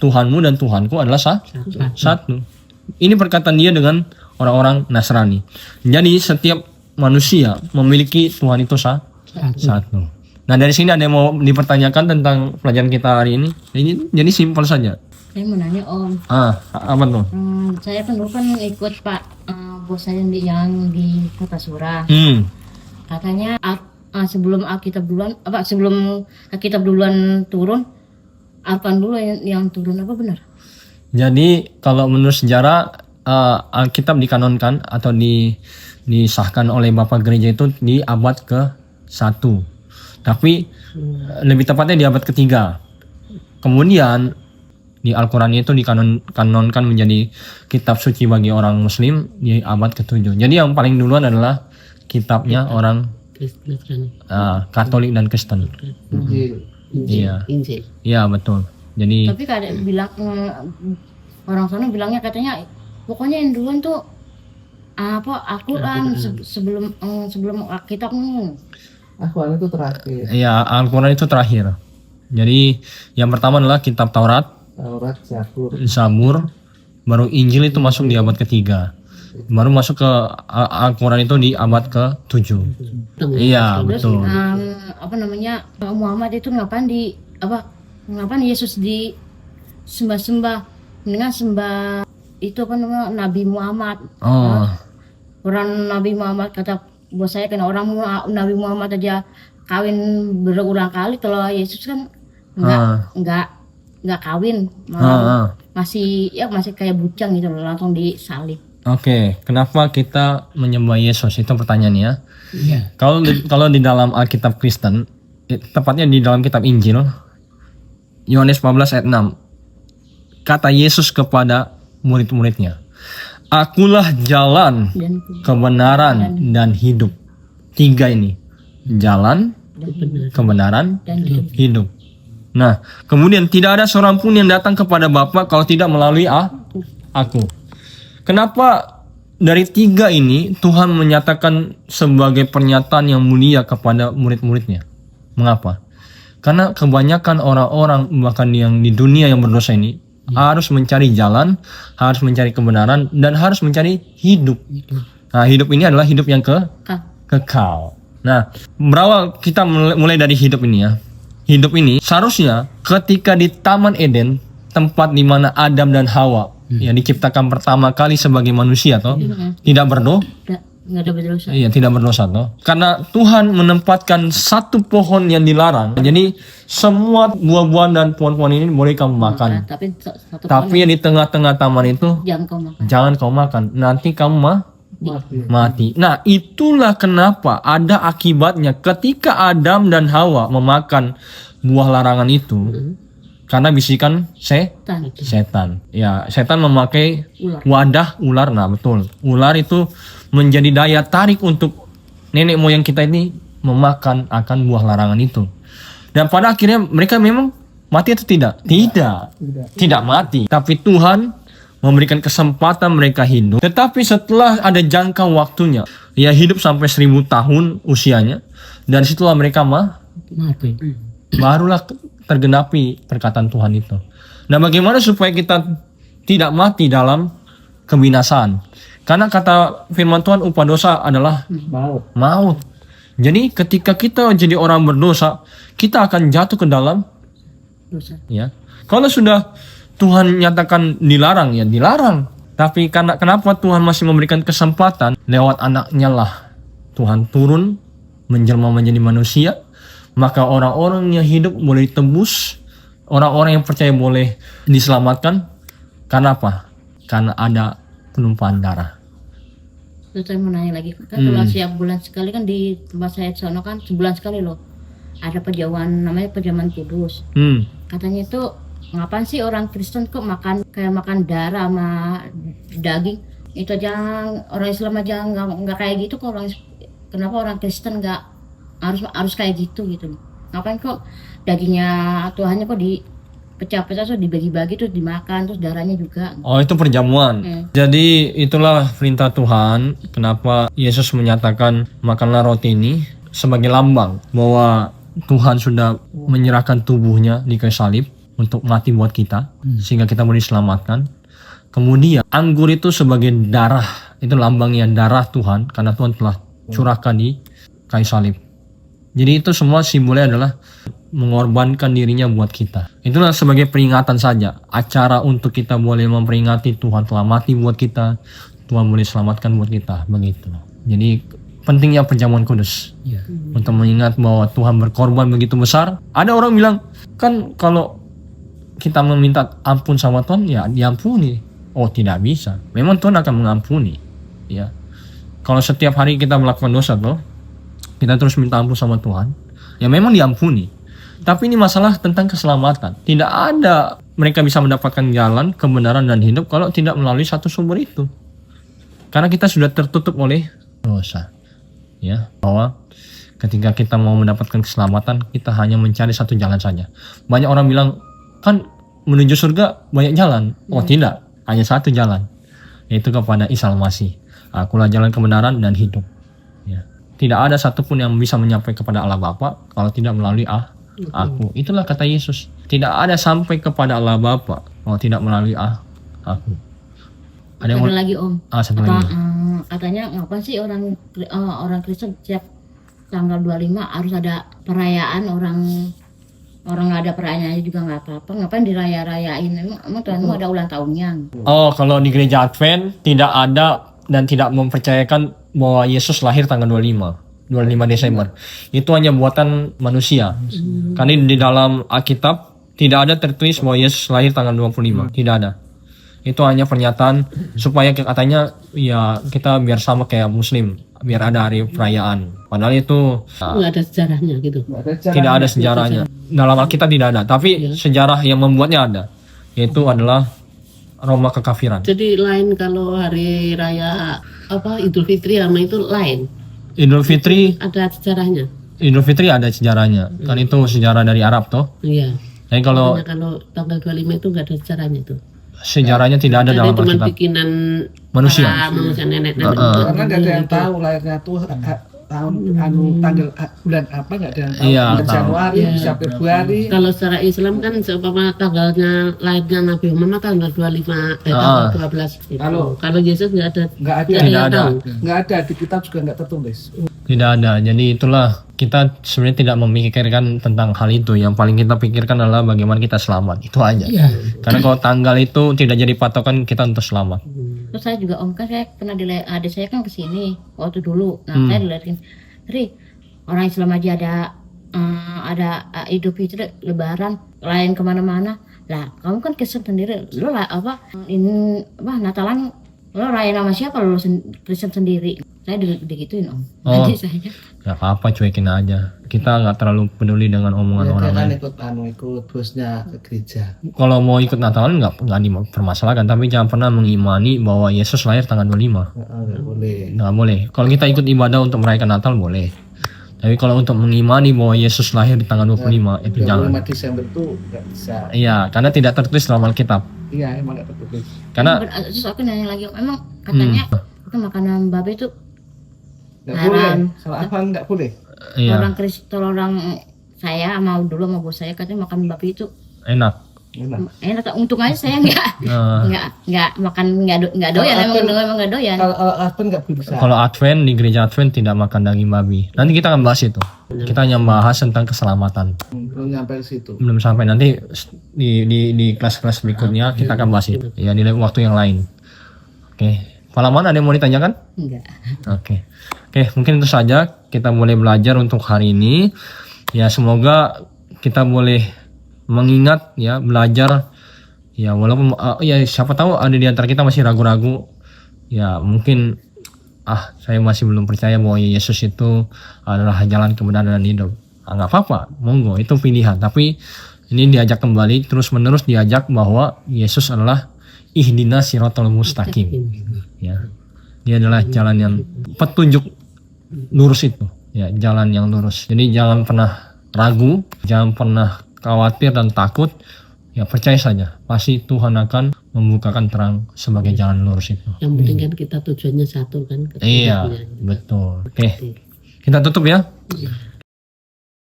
Tuhanmu dan Tuhanku adalah satu. Ini perkataan dia dengan orang-orang Nasrani. Jadi setiap manusia memiliki Tuhan itu satu. Nah dari sini ada yang mau dipertanyakan tentang pelajaran kita hari ini? Jadi simpel saja. Saya mau nanya Om. Apa tuh? Saya kan dulu kan ikut Pak bos saya yang di Kota Surah. Katanya sebelum Alkitab duluan turun, Al-Quran dulu yang turun, apa benar? Jadi kalau menurut sejarah Alkitab dikanonkan atau disahkan oleh Bapak Gereja itu di abad ke-1. Tapi lebih tepatnya di abad ke-3. Kemudian di Al-Quran itu dikanonkan menjadi kitab suci bagi orang Muslim di abad ke-7. Jadi yang paling duluan adalah kitabnya orang Katolik dan Kristen. Iya. Iya betul. Jadi tapi kadang bilang orang sana bilangnya katanya pokoknya yang duluan tuh Al-Quran sebelum Alkitab. Al-Quran itu terakhir. Iya, Al-Quran itu terakhir. Jadi yang pertama adalah kitab Taurat, Zabur, baru Injil itu masuk di abad ke-3. Baru masuk ke Al-Quran itu di abad ke-7. Iya, betul. Muhammad itu ngapain Yesus di sembah dengan sembah itu Nabi Muhammad. Orang Nabi Muhammad kata buat saya kan orang Nabi Muhammad aja kawin berulang kali, kalau Yesus kan nggak kawin, masih kayak bujang gitu, langsung disalib. Oke, kenapa kita menyembah Yesus itu pertanyaannya. Kalau di dalam Alkitab Kristen, tepatnya di dalam kitab Injil, Yohanes 14 ayat 6, kata Yesus kepada murid-muridnya, Akulah jalan, kebenaran, dan hidup. 3 ini, jalan, kebenaran, dan hidup. Nah, kemudian tidak ada seorang pun yang datang kepada Bapa kalau tidak melalui aku. Kenapa dari 3 ini Tuhan menyatakan sebagai pernyataan yang mulia kepada murid-muridnya? Mengapa? Karena kebanyakan orang-orang bahkan yang di dunia yang berdosa ini harus mencari jalan, harus mencari kebenaran, dan harus mencari hidup. Nah, hidup ini adalah hidup yang kekal. Nah, berawal kita mulai dari hidup ini ya. Hidup ini seharusnya ketika di Taman Eden, tempat di mana Adam dan Hawa yang diciptakan pertama kali sebagai manusia tidak berdosa. Iya, tidak berdosa toh. Karena Tuhan menempatkan satu pohon yang dilarang. Jadi semua buah-buahan dan pohon-pohon ini boleh kamu makan. Tapi yang di tengah-tengah taman itu jangan kau makan. Nanti kamu mati. Nah, itulah kenapa ada akibatnya ketika Adam dan Hawa memakan buah larangan itu. Karena bisikan setan. Ya, setan memakai wadah ular. Nah, betul. Ular itu menjadi daya tarik untuk nenek moyang kita ini memakan akan buah larangan itu. Dan pada akhirnya mereka memang mati atau tidak? Tidak mati. Tapi Tuhan memberikan kesempatan mereka hidup. Tetapi setelah ada jangka waktunya, ya hidup sampai 1000 tahun usianya, dan situlah mereka mati. Barulah tergenapi perkataan Tuhan itu. Nah, bagaimana supaya kita tidak mati dalam kebinasaan? Karena kata firman Tuhan, upah dosa adalah maut. Jadi ketika kita jadi orang berdosa, kita akan jatuh ke dalam dosa. Ya. Kalau sudah Tuhan nyatakan dilarang, ya dilarang. Tapi kenapa Tuhan masih memberikan kesempatan? Lewat anaknya lah Tuhan turun menjelma menjadi manusia. Maka orang-orang yang hidup boleh ditebus, orang-orang yang percaya boleh diselamatkan. Karena apa? Karena ada penumpahan darah. Terus saya mau nanya lagi, kan kalau setiap bulan sekali kan di tempat saya di sana kan sebulan sekali loh ada perjamuan, namanya perjamuan kudus. Katanya itu ngapain sih orang Kristen kok makan darah sama daging? Itu aja orang Islam aja nggak kayak gitu kok. Kenapa orang Kristen nggak harus kayak gitu? Ngapain kok dagingnya Tuhannya kok dipecah-pecah terus dibagi-bagi terus dimakan terus darahnya juga? Oh, itu perjamuan. Jadi itulah perintah Tuhan. Kenapa Yesus menyatakan makanlah roti ini sebagai lambang bahwa Tuhan sudah menyerahkan tubuhnya di kayu salib untuk mati buat kita sehingga kita boleh diselamatkan. Kemudian anggur itu sebagai darah, itu lambangnya darah Tuhan karena Tuhan telah curahkan di kayu salib. Jadi itu semua simbolnya adalah mengorbankan dirinya buat kita. Itulah sebagai peringatan saja, acara untuk kita boleh memperingati Tuhan telah mati buat kita, Tuhan boleh selamatkan buat kita, begitu. Jadi pentingnya perjamuan kudus untuk mengingat bahwa Tuhan berkorban begitu besar. Ada orang bilang kan kalau kita meminta ampun sama Tuhan ya diampuni. Oh, tidak bisa. Memang Tuhan akan mengampuni. Ya. Kalau setiap hari kita melakukan dosa tuh, kita terus minta ampun sama Tuhan, ya memang diampuni. Tapi ini masalah tentang keselamatan. Tidak ada mereka bisa mendapatkan jalan, kebenaran dan hidup kalau tidak melalui satu sumber itu. Karena kita sudah tertutup oleh dosa. Ya, bahwa ketika kita mau mendapatkan keselamatan, kita hanya mencari satu jalan saja. Banyak orang bilang, kan menuju surga banyak jalan. Oh tidak, hanya satu jalan, yaitu kepada Isa Al-Masih. Akulah jalan kebenaran dan hidup. Ya. Tidak ada satupun yang bisa menyampaikan kepada Allah Bapa kalau tidak melalui aku. Itulah kata Yesus. Tidak ada sampai kepada Allah Bapa kalau tidak melalui aku. Ada lagi Om. Satu lagi. Katanya ngapain sih orang Kristen setiap tanggal 25 harus ada perayaan, orang nggak ada perayaannya juga nggak apa-apa, ngapain diraya-rayain? Emang Tuhanmu ada ulang tahunnya? Oh, kalau di gereja Advent tidak ada dan tidak mempercayakan bahwa Yesus lahir tanggal 25 Desember. Itu hanya buatan manusia. Karena di dalam Alkitab tidak ada tertulis bahwa Yesus lahir tanggal 25. Tidak ada. Itu hanya pernyataan supaya katanya ya kita biar sama kayak Muslim, biar ada hari perayaan. Padahal itu nggak ada sejarahnya gitu. Tidak ada sejarahnya. Dalam Alkitab tidak ada. Tapi sejarah yang membuatnya ada, yaitu adalah Roma kekafiran. Jadi lain kalau hari raya Idul Fitri sama itu lain. Idul Fitri ada sejarahnya. Idul Fitri ada sejarahnya. Kan itu sejarah dari Arab toh. Iya. Tapi kalau tanggal 25 itu nggak ada sejarahnya tuh. Sejarahnya tidak ada dalam Alkitab. Bikinan manusia nenek. Karena nggak ada yang tahu lahirnya tuh tanggal bulan apa, nggak ada yang tahu. Iya, Januari bisa Februari. Kalau secara Islam kan seumpama tanggalnya lahirnya Nabi Muhammad tanggal 25 tanggal 12 gitu. Kalau Yesus nggak ada. Nggak ada di kitab juga nggak tertulis. Tidak ada. Jadi itulah kita sebenarnya tidak memikirkan tentang hal itu. Yang paling kita pikirkan adalah bagaimana kita selamat. Itu aja. Karena kalau tanggal itu tidak jadi patokan kita untuk selamat. Terus saya juga Om, kan saya pernah adik saya kan kesini waktu dulu. Nah saya dilihatin, orang Islam aja ada Idul Fitri, Lebaran, lain kemana-mana. Lah kamu kan Kristen sendiri, lo lah Natalan lo rayain sama siapa, lo Kristen sendiri? Saya digituin Om. Jadi saya ya apa, cuekin aja. Kita nggak terlalu peduli dengan omongan orang lain. Ikut bosnya ke gereja. Kalau mau ikut Natalan nggak dipermasalahkan, tapi jangan pernah mengimani bahwa Yesus lahir tanggal 25. Nggak boleh. Kalau kita ikut ibadah untuk merayakan Natal boleh. Tapi kalau untuk mengimani bahwa Yesus lahir di tanggal 25 itu jangan. 25 Desember itu nggak bisa. Iya, karena tidak tertulis dalam Alkitab. Iya, emang nggak tertulis. Karena terus aku nanya lagi, emang katanya itu makanan babi itu nggak boleh. Salah apa nggak boleh? iya, orang Kristen, orang saya mau dulu sama bos saya katanya makan babi itu enak. enak. Untung aja saya nggak makan, nggak doyan. Emang nggak doyan. Kalau Advent nggak bisa. Kalau Advent di gereja Advent tidak makan daging babi. Nanti kita akan bahas itu. Kita hanya bahas tentang keselamatan. Belum nyampe ke situ. Belum sampai, nanti di kelas-kelas berikutnya kita akan bahas itu. Ya di waktu yang lain. Oke. Palaman ada yang mau ditanyakan? Enggak. Oke, mungkin itu saja kita boleh belajar untuk hari ini. Ya semoga kita boleh mengingat ya, belajar ya, walaupun ya siapa tahu ada di antara kita masih ragu-ragu. Ya mungkin saya masih belum percaya bahwa Yesus itu adalah jalan kebenaran dan hidup. Nggak apa-apa, monggo, itu pilihan. Tapi ini diajak kembali, terus-menerus diajak bahwa Yesus adalah ihdinas siratal mustaqim. Ya, dia adalah jalan yang petunjuk lurus itu. Ya, jalan yang lurus. Jadi jangan pernah ragu, jangan pernah khawatir dan takut. Ya percaya saja, pasti Tuhan akan membukakan terang sebagai jalan lurus itu. Yang penting kan kita tujuannya satu kan. Iya, betul. Oke, kita tutup ya.